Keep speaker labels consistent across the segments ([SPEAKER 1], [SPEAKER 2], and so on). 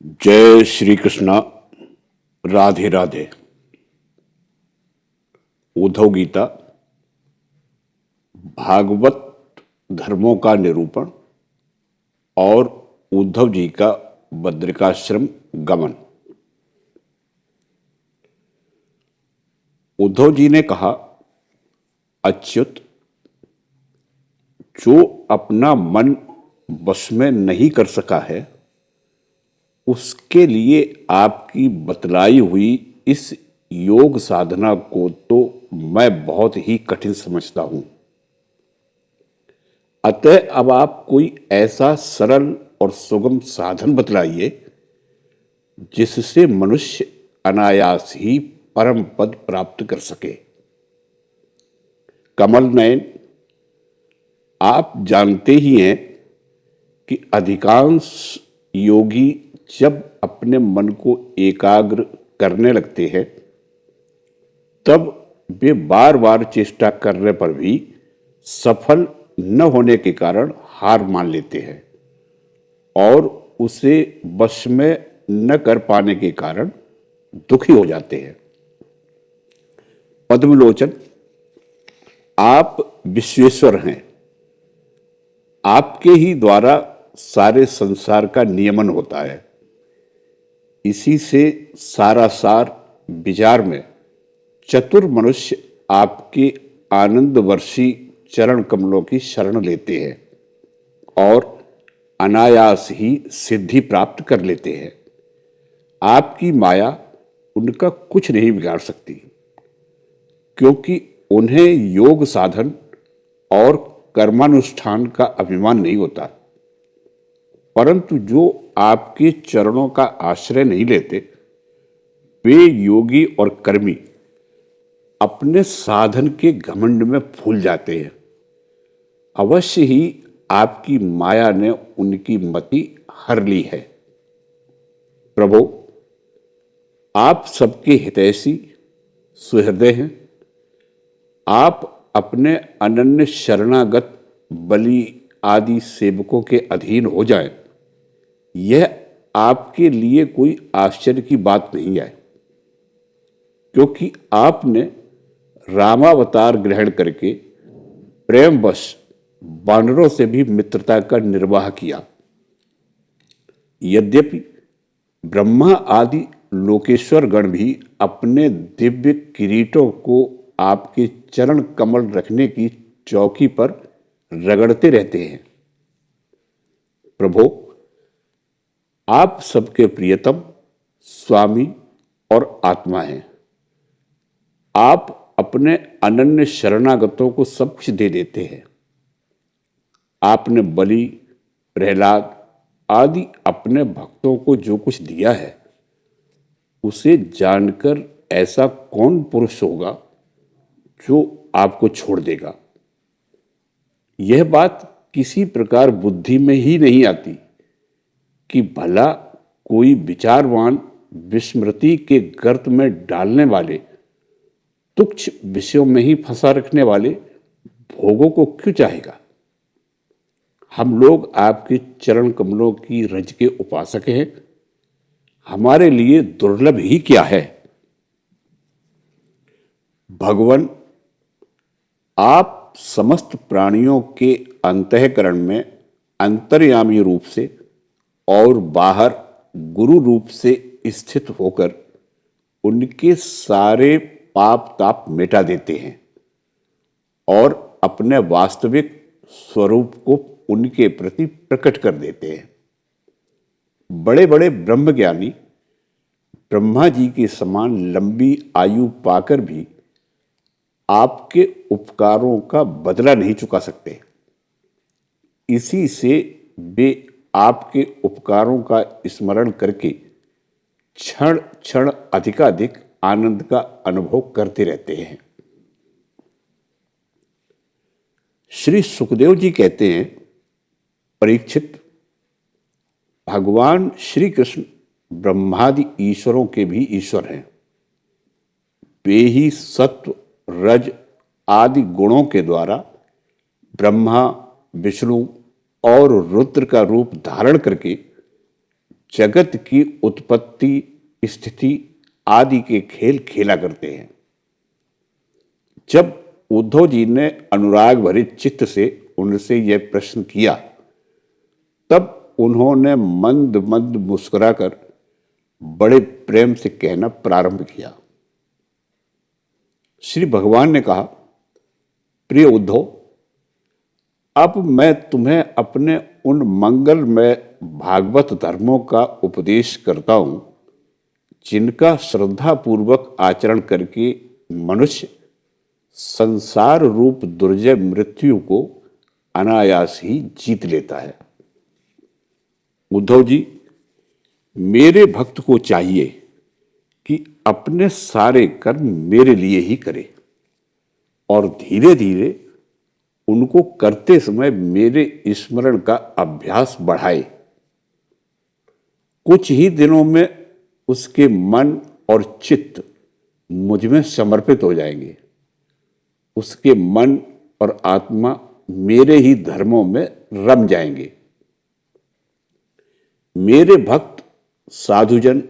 [SPEAKER 1] जय श्री कृष्णा। राधे राधे। उद्धव गीता भागवत धर्मों का निरूपण और उद्धव जी का बद्रिकाश्रम गमन। उद्धव जी ने कहा, अच्युत, जो अपना मन वश में नहीं कर सका है उसके लिए आपकी बतलाई हुई इस योग साधना को तो मैं बहुत ही कठिन समझता हूं। अतः अब आप कोई ऐसा सरल और सुगम साधन बतलाइए जिससे मनुष्य अनायास ही परम पद प्राप्त कर सके। कमल नयन, आप जानते ही हैं कि अधिकांश योगी जब अपने मन को एकाग्र करने लगते हैं तब वे बार बार चेष्टा करने पर भी सफल न होने के कारण हार मान लेते हैं और उसे वश में न कर पाने के कारण दुखी हो जाते हैं। पद्मलोचन, आप विश्वेश्वर हैं। आपके ही द्वारा सारे संसार का नियमन होता है। इसी से सारा सार विचार में चतुर मनुष्य आपके आनंद वर्षी चरण कमलों की शरण लेते हैं और अनायास ही सिद्धि प्राप्त कर लेते हैं। आपकी माया उनका कुछ नहीं बिगाड़ सकती, क्योंकि उन्हें योग साधन और कर्मानुष्ठान का अभिमान नहीं होता। परंतु जो आपके चरणों का आश्रय नहीं लेते वे योगी और कर्मी अपने साधन के घमंड में फूल जाते हैं। अवश्य ही आपकी माया ने उनकी मति हर ली है। प्रभु, आप सबके हितैषी सुहृदय हैं। आप अपने अनन्य शरणागत बलि आदि सेवकों के अधीन हो जाएं, यह आपके लिए कोई आश्चर्य की बात नहीं है, क्योंकि आपने रामावतार ग्रहण करके प्रेमवश वानरों से भी मित्रता का निर्वाह किया। यद्यपि ब्रह्मा आदि लोकेश्वर गण भी अपने दिव्य किरीटों को आपके चरण कमल रखने की चौकी पर रगड़ते रहते हैं। प्रभु, आप सबके प्रियतम स्वामी और आत्मा हैं। आप अपने अनन्य शरणागतों को सब कुछ दे देते हैं। आपने बलि, प्रहलाद आदि अपने भक्तों को जो कुछ दिया है उसे जानकर ऐसा कौन पुरुष होगा जो आपको छोड़ देगा। यह बात किसी प्रकार बुद्धि में ही नहीं आती कि भला कोई विचारवान विस्मृति के गर्त में डालने वाले तुच्छ विषयों में ही फंसा रखने वाले भोगों को क्यों चाहेगा। हम लोग आपके चरण कमलों की रज के उपासक हैं। हमारे लिए दुर्लभ ही क्या है। भगवान, आप समस्त प्राणियों के अंतःकरण में अंतर्यामी रूप से और बाहर गुरु रूप से स्थित होकर उनके सारे पाप ताप मिटा देते हैं और अपने वास्तविक स्वरूप को उनके प्रति प्रकट कर देते हैं। बड़े बड़े ब्रह्मज्ञानी ब्रह्मा जी के समान लंबी आयु पाकर भी आपके उपकारों का बदला नहीं चुका सकते। इसी से वे आपके उपकारों का स्मरण करके क्षण क्षण अधिकाधिक आनंद का अनुभव करते रहते हैं। श्री सुखदेव जी कहते हैं, परीक्षित, भगवान श्री कृष्ण ब्रह्मादि ईश्वरों के भी ईश्वर हैं। वे ही सत्व, रज आदि गुणों के द्वारा ब्रह्मा, विष्णु और रुद्र का रूप धारण करके जगत की उत्पत्ति, स्थिति आदि के खेल खेला करते हैं। जब उद्धव जी ने अनुराग भरे चित्त से उनसे यह प्रश्न किया, तब उन्होंने मंद मंद मुस्कुराकर बड़े प्रेम से कहना प्रारंभ किया। श्री भगवान ने कहा, प्रिय उद्धव, अब मैं तुम्हें अपने उन मंगलमय भागवत धर्मों का उपदेश करता हूं जिनका श्रद्धापूर्वक आचरण करके मनुष्य संसार रूप दुर्जय मृत्यु को अनायास ही जीत लेता है। उद्धव जी, मेरे भक्त को चाहिए कि अपने सारे कर्म मेरे लिए ही करे और धीरे धीरे उनको करते समय मेरे स्मरण का अभ्यास बढ़ाए। कुछ ही दिनों में उसके मन और चित्त मुझ में समर्पित हो जाएंगे। उसके मन और आत्मा मेरे ही धर्मों में रम जाएंगे। मेरे भक्त साधुजन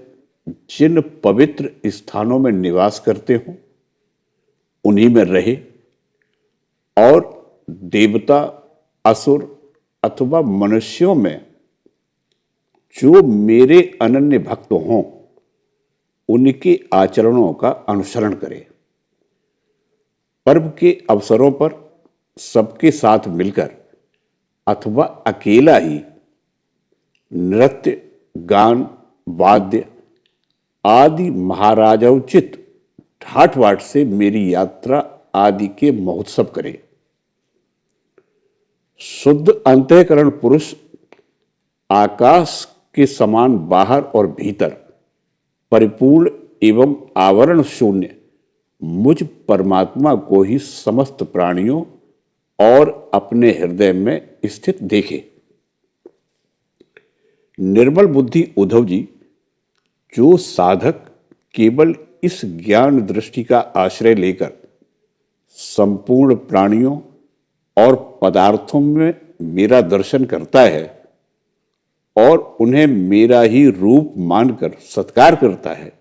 [SPEAKER 1] जिन पवित्र स्थानों में निवास करते हों उन्हीं में रहे और देवता, असुर अथवा मनुष्यों में जो मेरे अनन्य भक्त हों उनके आचरणों का अनुसरण करे। पर्व के अवसरों पर सबके साथ मिलकर अथवा अकेला ही नृत्य, गान, वाद्य आदि महाराजोचित ठाट बाट से मेरी यात्रा आदि के महोत्सव करे। शुद्ध अंतःकरण पुरुष आकाश के समान बाहर और भीतर परिपूर्ण एवं आवरण शून्य मुझ परमात्मा को ही समस्त प्राणियों और अपने हृदय में स्थित देखे। निर्मल बुद्धि उद्धव जी, जो साधक केवल इस ज्ञान दृष्टि का आश्रय लेकर संपूर्ण प्राणियों और पदार्थों में मेरा दर्शन करता है और उन्हें मेरा ही रूप मानकर सत्कार करता है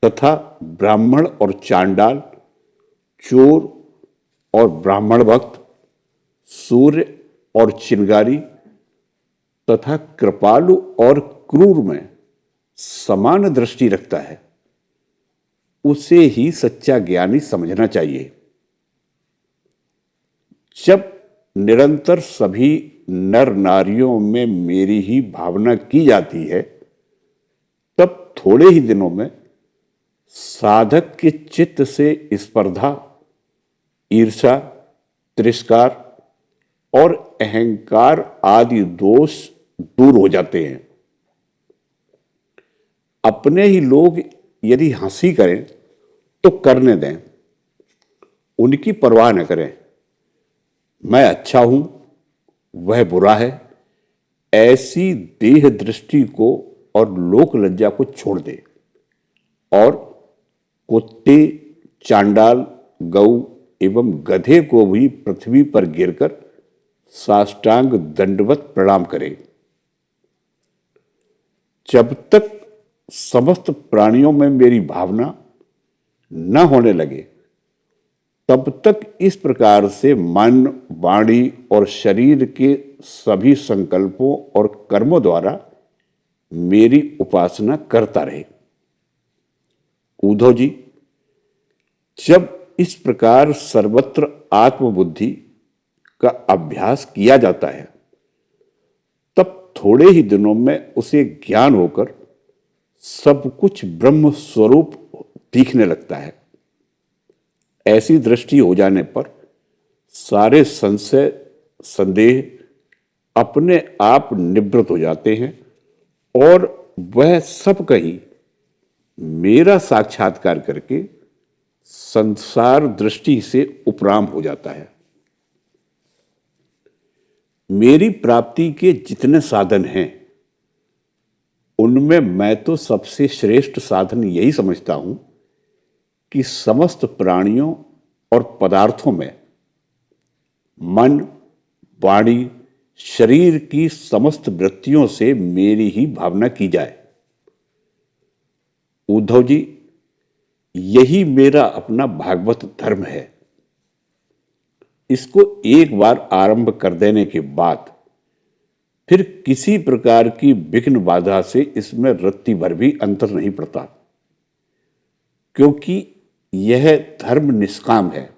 [SPEAKER 1] तथा ब्राह्मण और चांडाल, चोर और ब्राह्मण भक्त, सूर्य और चिंगारी तथा कृपालु और क्रूर में समान दृष्टि रखता है, उसे ही सच्चा ज्ञानी समझना चाहिए। जब निरंतर सभी नर नारियों में मेरी ही भावना की जाती है, तब थोड़े ही दिनों में साधक के चित्त से स्पर्धा, ईर्ष्या, तिरस्कार और अहंकार आदि दोष दूर हो जाते हैं। अपने ही लोग यदि हंसी करें तो करने दें, उनकी परवाह न करें। मैं अच्छा हूं, वह बुरा है, ऐसी देह दृष्टि को और लोक लज्जा को छोड़ दे और कुत्ते, चांडाल, गऊ एवं गधे को भी पृथ्वी पर गिरकर साष्टांग दंडवत प्रणाम करे। जब तक समस्त प्राणियों में मेरी भावना न होने लगे, तब तक इस प्रकार से मन, वाणी और शरीर के सभी संकल्पों और कर्मों द्वारा मेरी उपासना करता रहे। उद्धव जी, जब इस प्रकार सर्वत्र आत्मबुद्धि का अभ्यास किया जाता है, तब थोड़े ही दिनों में उसे ज्ञान होकर सब कुछ ब्रह्म स्वरूप दिखने लगता है। ऐसी दृष्टि हो जाने पर सारे संशय, संदेह अपने आप निवृत्त हो जाते हैं और वह सब कहीं मेरा साक्षात्कार करके संसार दृष्टि से उपराम हो जाता है। मेरी प्राप्ति के जितने साधन हैं, उनमें मैं तो सबसे श्रेष्ठ साधन यही समझता हूं कि समस्त प्राणियों और पदार्थों में मन, वाणी, शरीर की समस्त वृत्तियों से मेरी ही भावना की जाए। उद्धव जी, यही मेरा अपना भागवत धर्म है। इसको एक बार आरंभ कर देने के बाद फिर किसी प्रकार की विघ्न बाधा से इसमें रत्ती भर भी अंतर नहीं पड़ता, क्योंकि यह धर्म निष्काम है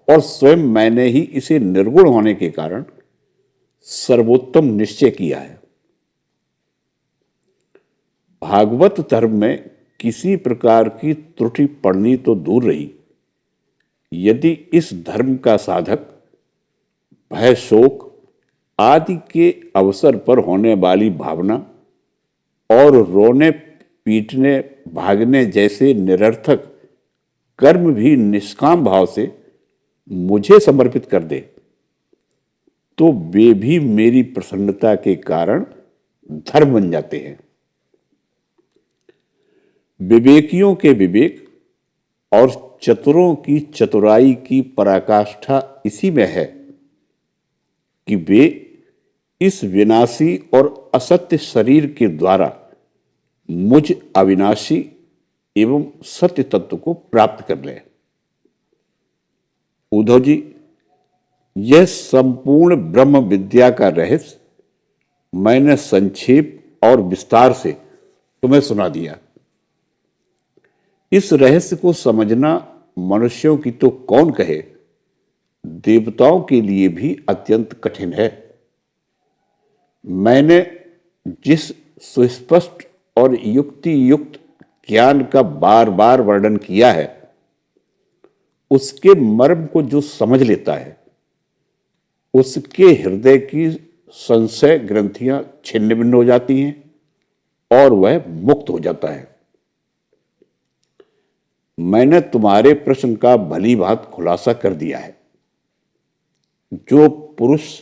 [SPEAKER 1] और स्वयं मैंने ही इसे निर्गुण होने के कारण सर्वोत्तम निश्चय किया है। भागवत धर्म में किसी प्रकार की त्रुटि पड़नी तो दूर रही, यदि इस धर्म का साधक भय, शोक आदि के अवसर पर होने वाली भावना और रोने, पीटने, भागने जैसे निरर्थक कर्म भी निष्काम भाव से मुझे समर्पित कर दे, तो वे भी मेरी प्रसन्नता के कारण धर्म बन जाते हैं। विवेकियों के विवेक और चतुरों की चतुराई की पराकाष्ठा इसी में है कि वे इस विनाशी और असत्य शरीर के द्वारा मुझ अविनाशी एवं सत्य तत्व को प्राप्त कर लें। उद्धव जी, यह संपूर्ण ब्रह्म विद्या का रहस्य मैंने संक्षेप और विस्तार से तुम्हें सुना दिया। इस रहस्य को समझना मनुष्यों की तो कौन कहे, देवताओं के लिए भी अत्यंत कठिन है। मैंने जिस सुस्पष्ट और युक्ति युक्त ज्ञान का बार बार वर्णन किया है, उसके मर्म को जो समझ लेता है, उसके हृदय की संशय ग्रंथियां छिन्न भिन्न हो जाती हैं और वह मुक्त हो जाता है। मैंने तुम्हारे प्रश्न का भली भांति खुलासा कर दिया है। जो पुरुष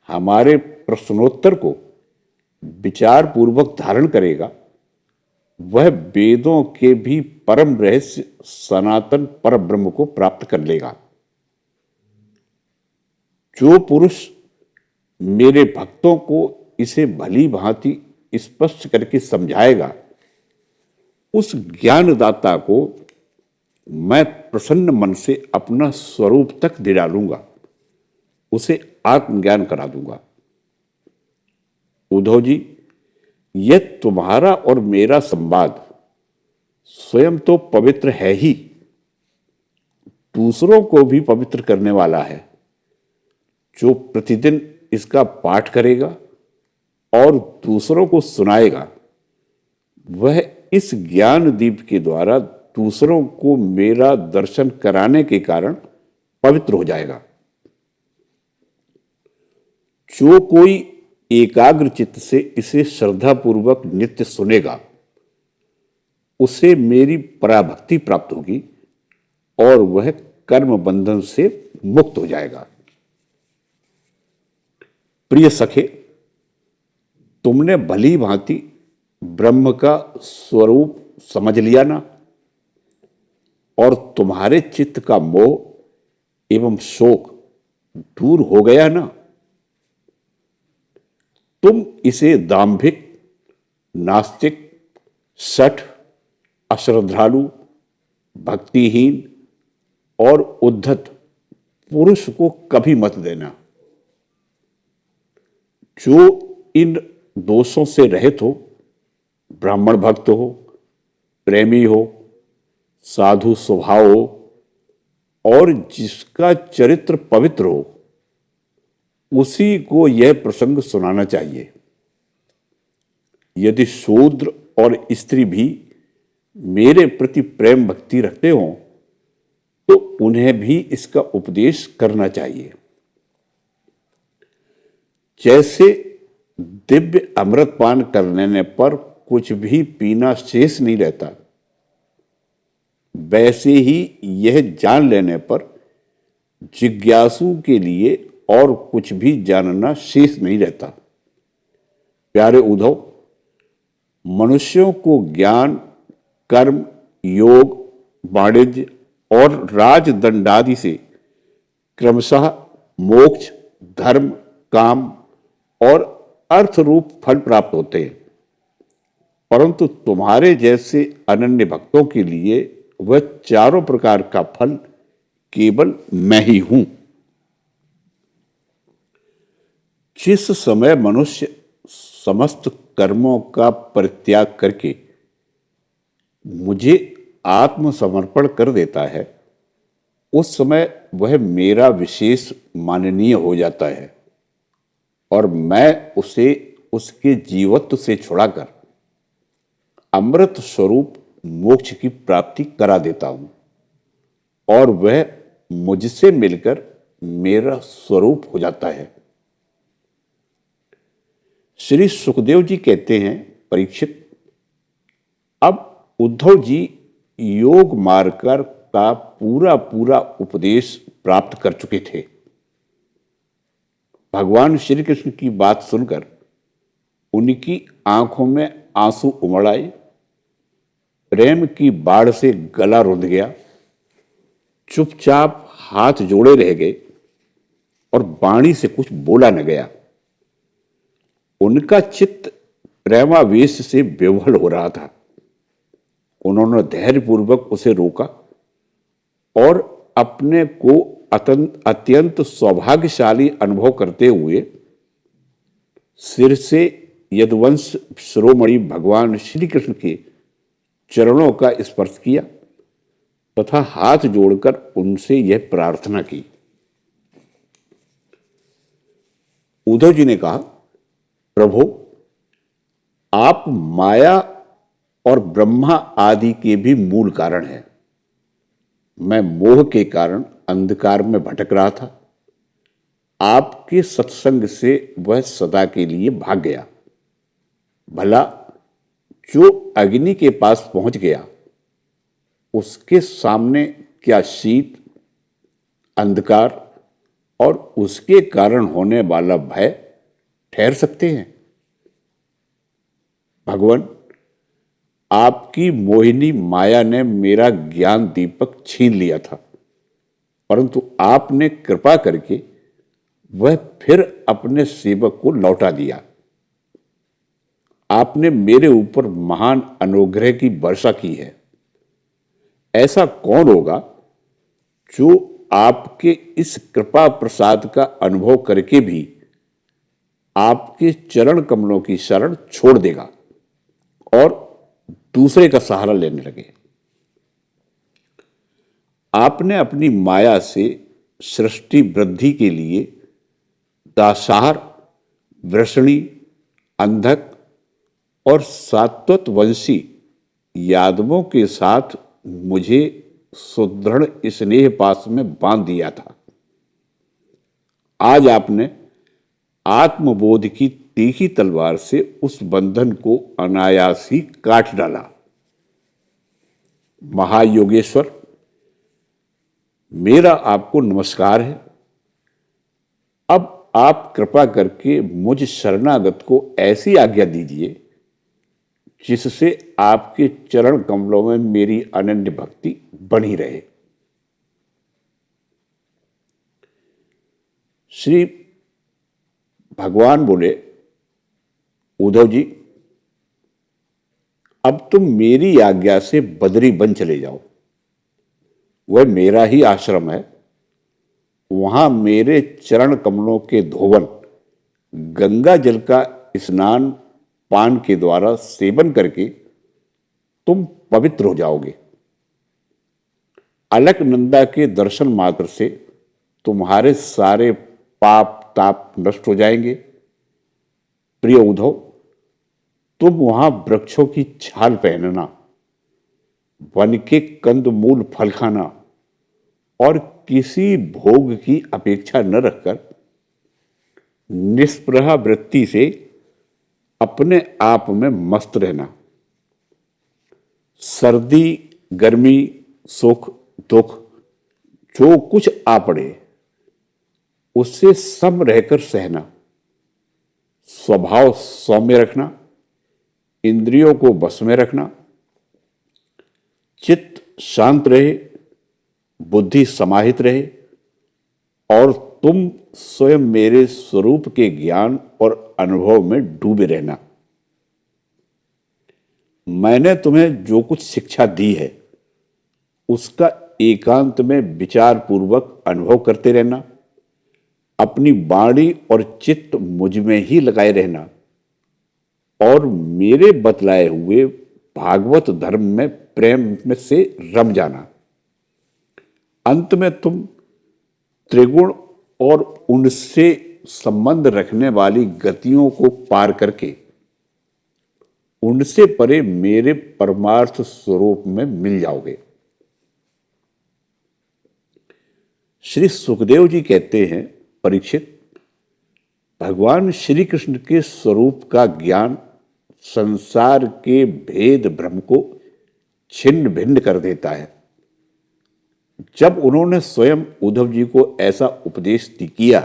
[SPEAKER 1] हमारे प्रश्नोत्तर को विचार पूर्वक धारण करेगा, वह वेदों के भी परम रहस्य सनातन पर ब्रह्म को प्राप्त कर लेगा। जो पुरुष मेरे भक्तों को इसे भली भांति स्पष्ट करके समझाएगा, उस ज्ञानदाता को मैं प्रसन्न मन से अपना स्वरूप तक दे डालूंगा, उसे आत्मज्ञान करा दूंगा। उद्धव जी, यह तुम्हारा और मेरा संवाद स्वयं तो पवित्र है ही, दूसरों को भी पवित्र करने वाला है। जो प्रतिदिन इसका पाठ करेगा और दूसरों को सुनाएगा, वह इस ज्ञान दीप के द्वारा दूसरों को मेरा दर्शन कराने के कारण पवित्र हो जाएगा। जो कोई एकाग्र चित्त से इसे श्रद्धापूर्वक नित्य सुनेगा, उसे मेरी पराभक्ति प्राप्त होगी और वह कर्म बंधन से मुक्त हो जाएगा। प्रिय सखे, तुमने भली भांति ब्रह्म का स्वरूप समझ लिया ना, और तुम्हारे चित्त का मोह एवं शोक दूर हो गया ना। तुम इसे दांभिक, नास्तिक, शठ, अश्रद्धालु, भक्तिहीन और उद्धत पुरुष को कभी मत देना। जो इन दोषों से रहित हो, ब्राह्मण भक्त हो, प्रेमी हो, साधु स्वभाव हो और जिसका चरित्र पवित्र हो, उसी को यह प्रसंग सुनाना चाहिए। यदि शूद्र और स्त्री भी मेरे प्रति प्रेम भक्ति रखते हों, तो उन्हें भी इसका उपदेश करना चाहिए। जैसे दिव्य अमृत पान कर लेने पर कुछ भी पीना शेष नहीं रहता, वैसे ही यह जान लेने पर जिज्ञासु के लिए और कुछ भी जानना शेष नहीं रहता। प्यारे उद्धव, मनुष्यों को ज्ञान, कर्म, योग, वाणिज्य और राजदंडादि से क्रमशः मोक्ष, धर्म, काम और अर्थ रूप फल प्राप्त होते हैं, परंतु तुम्हारे जैसे अनन्य भक्तों के लिए वह चारों प्रकार का फल केवल मैं ही हूं। जिस समय मनुष्य समस्त कर्मों का परित्याग करके मुझे आत्मसमर्पण कर देता है, उस समय वह मेरा विशेष माननीय हो जाता है और मैं उसे उसके जीवत्व से छुड़ाकर अमृत स्वरूप मोक्ष की प्राप्ति करा देता हूं और वह मुझसे मिलकर मेरा स्वरूप हो जाता है। श्री सुखदेव जी कहते हैं, परीक्षित, अब उद्धव जी योग मार्ग का पूरा पूरा उपदेश प्राप्त कर चुके थे। भगवान श्री कृष्ण की बात सुनकर उनकी आंखों में आंसू उमड़ आए, प्रेम की बाढ़ से गला रुंध गया, चुपचाप हाथ जोड़े रह गए और वाणी से कुछ बोला न गया। उनका चित्त प्रेमावेश से विह्वल हो रहा था। उन्होंने धैर्यपूर्वक उसे रोका और अपने को अत्यंत सौभाग्यशाली अनुभव करते हुए सिर से यदुवंश शिरोमणि भगवान श्री कृष्ण के चरणों का स्पर्श किया तथा हाथ जोड़कर उनसे यह प्रार्थना की। उद्धव जी ने कहा, प्रभु, आप माया और ब्रह्मा आदि के भी मूल कारण हैं। मैं मोह के कारण अंधकार में भटक रहा था। आपके सत्संग से वह सदा के लिए भाग गया। भला जो अग्नि के पास पहुंच गया, उसके सामने क्या शीत, अंधकार और उसके कारण होने वाला भय ठहर सकते हैं? भगवान, आपकी मोहिनी माया ने मेरा ज्ञान दीपक छीन लिया था, परंतु आपने कृपा करके वह फिर अपने सेवक को लौटा दिया। आपने मेरे ऊपर महान अनुग्रह की वर्षा की है। ऐसा कौन होगा जो आपके इस कृपा प्रसाद का अनुभव करके भी आपके चरण कमलों की शरण छोड़ देगा और दूसरे का सहारा लेने लगे? आपने अपनी माया से सृष्टि वृद्धि के लिए दासार, वृषणी, अंधक और सात्वतवंशी यादवों के साथ मुझे सुदृढ़ स्नेह पास में बांध दिया था। आज आपने आत्मबोध की तीखी तलवार से उस बंधन को अनायास ही काट डाला। महायोगेश्वर, मेरा आपको नमस्कार है। अब आप कृपा करके मुझ शरणागत को ऐसी आज्ञा दीजिए जिससे आपके चरण कमलों में मेरी अनन्य भक्ति बनी रहे। श्री भगवान बोले, उद्धव जी, अब तुम मेरी आज्ञा से बदरी बन चले जाओ। वह मेरा ही आश्रम है। वहां मेरे चरण कमलों के धोवन, गंगा जल का स्नान पान के द्वारा सेवन करके तुम पवित्र हो जाओगे। अलकनंदा के दर्शन मात्र से तुम्हारे सारे पाप ताप नष्ट हो जाएंगे। प्रिय उद्धव, तुम वहां वृक्षों की छाल पहनना, वन के कंदमूल फल खाना और किसी भोग की अपेक्षा न रखकर निष्प्रह वृत्ति से अपने आप में मस्त रहना। सर्दी, गर्मी, सुख, दुख जो कुछ आ पड़े उससे सम रहकर सहना। स्वभाव सौम्य रखना, इंद्रियों को बस में रखना, चित्त शांत रहे, बुद्धि समाहित रहे और तुम स्वयं मेरे स्वरूप के ज्ञान और अनुभव में डूबे रहना। मैंने तुम्हें जो कुछ शिक्षा दी है उसका एकांत में विचार पूर्वक अनुभव करते रहना। अपनी वाणी और चित्त मुझ में ही लगाए रहना और मेरे बतलाए हुए भागवत धर्म में प्रेम में से रम जाना। अंत में तुम त्रिगुण और उनसे संबंध रखने वाली गतियों को पार करके उनसे परे मेरे परमार्थ स्वरूप में मिल जाओगे। श्री सुखदेव जी कहते हैं, परीक्षित, भगवान श्री कृष्ण के स्वरूप का ज्ञान संसार के भेद भ्रम को छिन्न भिन्न कर देता है। जब उन्होंने स्वयं उद्धव जी को ऐसा उपदेश किया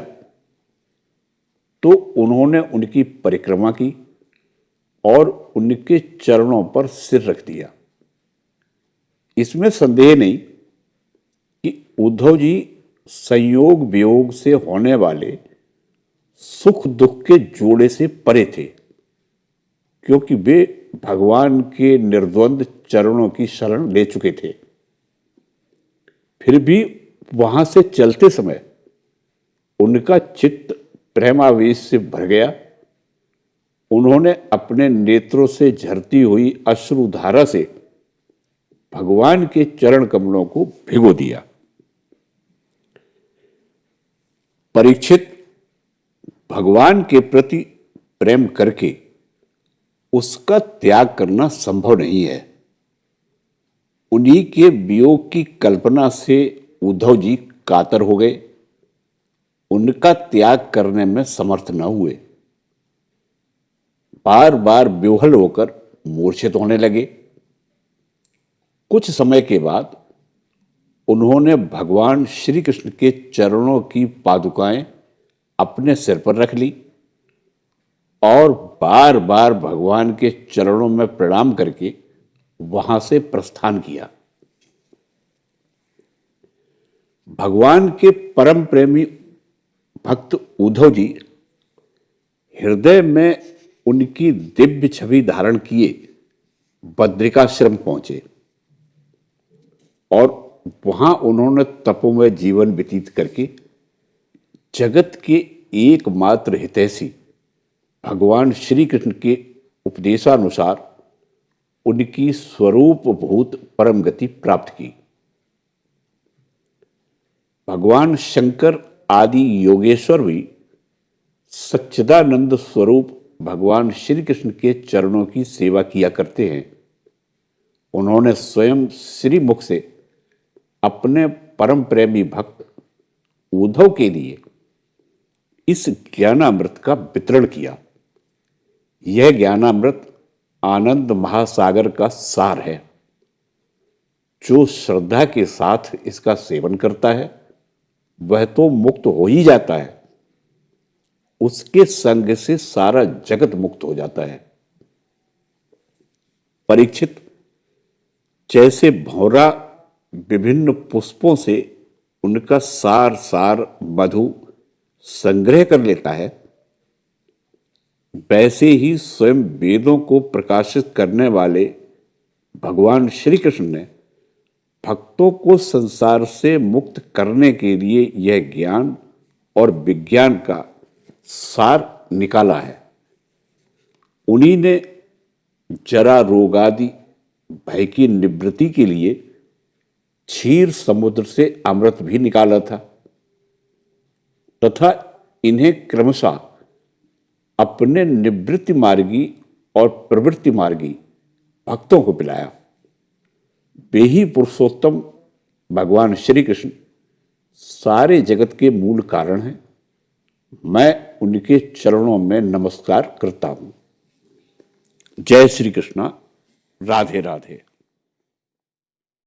[SPEAKER 1] तो उन्होंने उनकी परिक्रमा की और उनके चरणों पर सिर रख दिया। इसमें संदेह नहीं कि उद्धव जी संयोग वियोग से होने वाले सुख दुख के जोड़े से परे थे, क्योंकि वे भगवान के निर्द्वंद चरणों की शरण ले चुके थे। फिर भी वहां से चलते समय उनका चित्त प्रेमावेश से भर गया। उन्होंने अपने नेत्रों से झरती हुई अश्रुधारा से भगवान के चरण कमलों को भिगो दिया। परीक्षित, भगवान के प्रति प्रेम करके उसका त्याग करना संभव नहीं है। उन्हीं के वियोग की कल्पना से उद्धव जी कातर हो गए, उनका त्याग करने में समर्थ न हुए। बार बार बेवहल होकर मूर्छित होने लगे। कुछ समय के बाद उन्होंने भगवान श्री कृष्ण के चरणों की पादुकाएं अपने सिर पर रख ली और बार बार भगवान के चरणों में प्रणाम करके वहां से प्रस्थान किया। भगवान के परम प्रेमी भक्त उद्धव जी हृदय में उनकी दिव्य छवि धारण किए बद्रिकाश्रम पहुंचे और वहां उन्होंने तपोमय जीवन व्यतीत करके जगत के एकमात्र हितैषी भगवान श्री कृष्ण के उपदेशानुसार उनकी स्वरूप भूत परम गति प्राप्त की। भगवान शंकर आदि योगेश्वर भी सच्चिदानंद स्वरूप भगवान श्री कृष्ण के चरणों की सेवा किया करते हैं। उन्होंने स्वयं श्री मुख से अपने परम प्रेमी भक्त उद्धव के लिए इस ज्ञानामृत का वितरण किया। यह ज्ञानामृत आनंद महासागर का सार है। जो श्रद्धा के साथ इसका सेवन करता है वह तो मुक्त हो ही जाता है, उसके संग से सारा जगत मुक्त हो जाता है। परीक्षित, जैसे भौरा विभिन्न पुष्पों से उनका सार सार मधु संग्रह कर लेता है, वैसे ही स्वयं वेदों को प्रकाशित करने वाले भगवान श्री कृष्ण ने भक्तों को संसार से मुक्त करने के लिए यह ज्ञान और विज्ञान का सार निकाला है। उन्हीं ने जरा रोग आदि भय की निवृत्ति के लिए क्षीर समुद्र से अमृत भी निकाला था तथा इन्हें क्रमशः अपने निवृत्ति मार्गी और प्रवृत्ति मार्गी भक्तों को पिलाया। वे ही पुरुषोत्तम भगवान श्री कृष्ण सारे जगत के मूल कारण हैं। मैं उनके चरणों में नमस्कार करता हूं। जय श्री कृष्णा। राधे राधे।